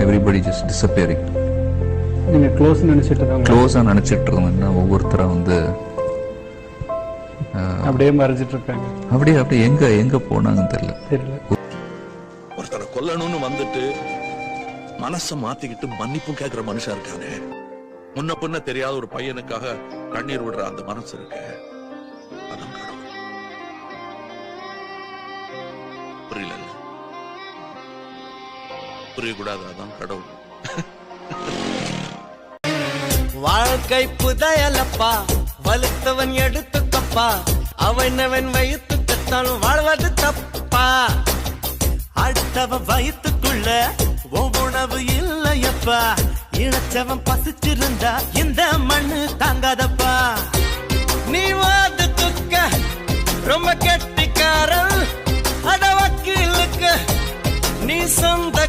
Everybody just disappearing. நீங்கள் க்ளோஸாக நினச்சிட்டு இருந்தீங்கன்னா ஒவ்வொருத்தராக வந்து அப்படியே மறைஞ்சிட்டு இருக்காங்க. அப்படியே எங்க போனாங்கன்னு தெரியல. ஒருத்தரை கொல்லணும்னு வந்துட்டு மனச மாத்திக்கிட்டு மன்னிப்பும் கேட்கிற மனுஷன் இருக்கானே, முன்ன பின்ன தெரியாத ஒரு பையனுக்காக கண்ணீர் விடுற அந்த மனசு இருக்கு, அதான் கடவுள். புரியல, புரியக்கூடாது, அதான் கடவுள். வாழ்க்கை புதையலப்பா, வலுத்தவன் எடுத்துக்கப்பா, அவன் வயிற்று கத்தாலும் வாழ்வது தப்பா. அடுத்தவன் வயிற்றுக்குள்ள உணவு இல்லையப்பா, இழைச்சவன் பசிச்சிருந்தா இந்த மண்ணு தாங்காதப்பா. நீ வாது துக்க ரொம்ப கெட்டிக்காரன், அட வக்கீலுக்கு நீ சொந்த